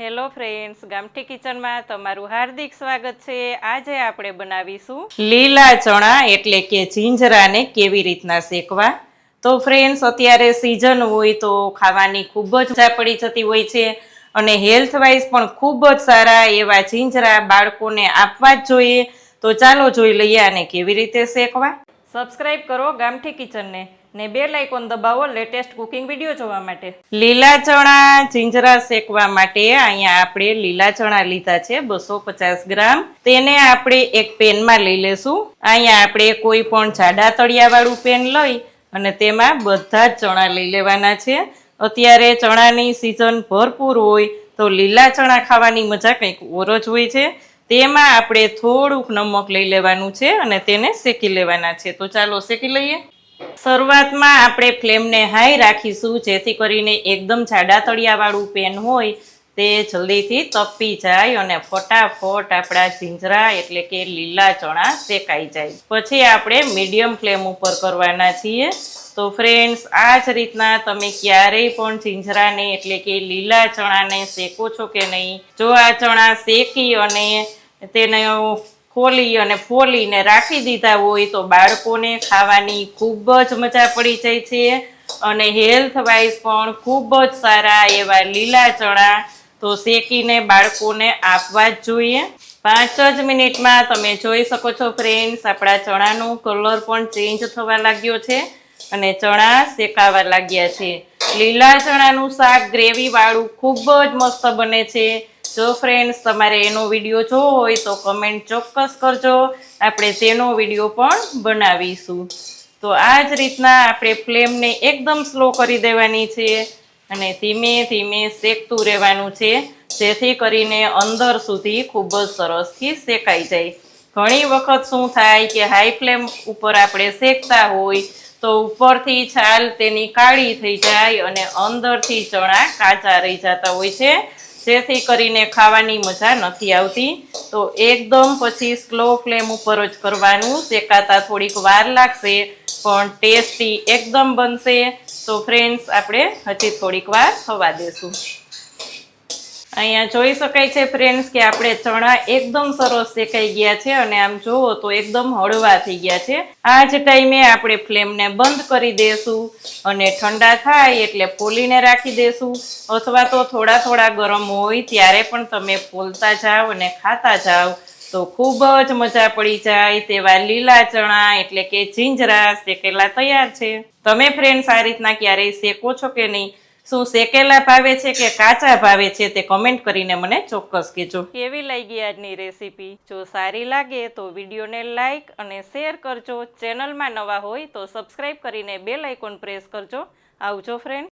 Hello friends, ગામઠી કિચનમાં તમારું હાર્દિક સ્વાગત છે। આજે આપણે બનાવીશું લીલા ચણા એટલે કે જીંજરાને કેવી રીતના શેકવા। તો ફ્રેન્ડ્સ, અત્યારે સિઝન હોય તો ખાવાની ખૂબ જ મજા પડી જતી હોય છે અને હેલ્થ વાઇઝ પણ ખૂબ જ સારા એવા જીંજરા બાળકોને આપવા જ જોઈએ। તો ચાલો જોઈ લઈએ આને કેવી રીતે શેકવા। સબસ્ક્રાઇબ કરો ગામઠી કિચનને ને બેલ આઇકોન દબાવો લેટેસ્ટ કુકિંગ વિડીયો જોવા માટે। લીલા ચણા જીંજરા શેકવા માટે અહીંયા આપણે લીલા ચણા લીધા છે 250 ગ્રામ। તેને આપણે એક પેનમાં લઈ લેશું। અહીંયા આપણે કોઈ પણ જાડા તળિયા વાળું પેન લઈ અને તેમાં બધા જ ચણા લઈ લેવાના છે। અત્યારે ચણાની સિઝન ભરપૂર હોય તો લીલા ચણા ખાવાની મજા કંઈક ઓર જ હોય છે। તેમાં આપણે થોડુંક નમક લઈ લેવાનું છે અને તેને શેકી લેવાના છે। તો ચાલો શેકી લઈએ। શરૂઆતમાં આપણે ફ્લેમને હાઈ રાખીશું, જેથી કરીને એકદમ જાડા તળિયા વાળું પેન હોય તે જલ્દીથી તપી જાય અને ફટાફટ આપણા જીંજરા એટલે કે લીલા ચણા શેકાઈ જાય। પછી આપણે મીડિયમ ફ્લેમ ઉપર કરવાના છીએ। તો ફ્રેન્ડ્સ, આ જ રીતના તમે ક્યારેય પણ જીંજરાને એટલે કે લીલા ચણાને શેકો છો કે નહીં? જો આ ચણા શેકી અને તેને ખોલી અને ફોલીને રાખી દીધા હોય તો બાળકોને ખાવાની ખૂબ જ મજા પડી જાય છે અને હેલ્થ વાઇઝ પણ ખૂબ જ સારા એવા લીલા ચણા તો શેકીને બાળકોને આપવા જ જોઈએ। 5 જ મિનિટમાં તમે જોઈ શકો છો ફ્રેન્ડ્સ, આપણા ચણાનો કલર પણ ચેન્જ થવા લાગ્યો છે અને ચણા શેકાવા લાગ્યા છે। લીલા ચણાનું શાક ગ્રેવી વાળું ખૂબ જ મસ્ત બને છે। જો ફ્રેન્ડ્સ તમારે એનો વિડીયો જોવો હોય તો કમેન્ટ ચોક્કસ કરજો, આપણે તેનો વિડીયો પણ બનાવીશું। તો આ જ રીતના આપણે ફ્લેમને એકદમ સ્લો કરી દેવાની છે અને ધીમે ધીમે શેકતું રહેવાનું છે, જેથી કરીને અંદર સુધી ખૂબ જ સરસથી શેકાઈ જાય। ઘણી વખત શું થાય કે હાઈ ફ્લેમ ઉપર આપણે શેકતા હોય તો ઉપરથી છાલ તેની કાળી થઈ જાય અને અંદરથી ચણા કાચા રહી જતા હોય છે, જેથી કરીને ખાવાની મજા નથી આવતી। તો એકદમ પછી સ્લો ફ્લેમ ઉપર જ કરવાનું, શેકાતા થોડીક વાર લાગશે પણ ટેસ્ટી એકદમ બનશે। તો ફ્રેન્ડ્સ, આપણે હજી થોડીક વાર થવા દેશું। અહીંયા જોઈ શકાય છે ફ્રેન્ડ્સ કે આપણે ચણા એકદમ સરસ શેકાઈ ગયા છે અને આમ જોવો તો એકદમ હળવા થઈ ગયા છે। આ જ ટાઈમે આપણે ફ્લેમને બંધ કરી દેશું અને ઠંડા થાય એટલે ફોલીને રાખી દેશું, અથવા તો થોડા થોડા ગરમ હોય ત્યારે પણ તમે ફોલતા જાઓ અને ખાતા જાઓ તો ખૂબ જ મજા પડી જાય તેવા લીલા ચણા એટલે કે જીંજરા શેકેલા તૈયાર છે। તમે ફ્રેન્ડ્સ આ રીતના ક્યારેય શેકો છો કે નહીં? શું શેકેલા ભાવે છે કે કાચા ભાવે છે તે કમેન્ટ કરીને મને ચોક્કસ કહેજો। કેવી લાગી આજની રેસીપી? જો સારી લાગે તો વિડીયોને લાઈક અને શેર કરજો। ચેનલમાં નવા હોય તો સબસ્ક્રાઈબ કરીને બેલ આઇકોન પ્રેસ કરજો। આવજો ફ્રેન્ડ।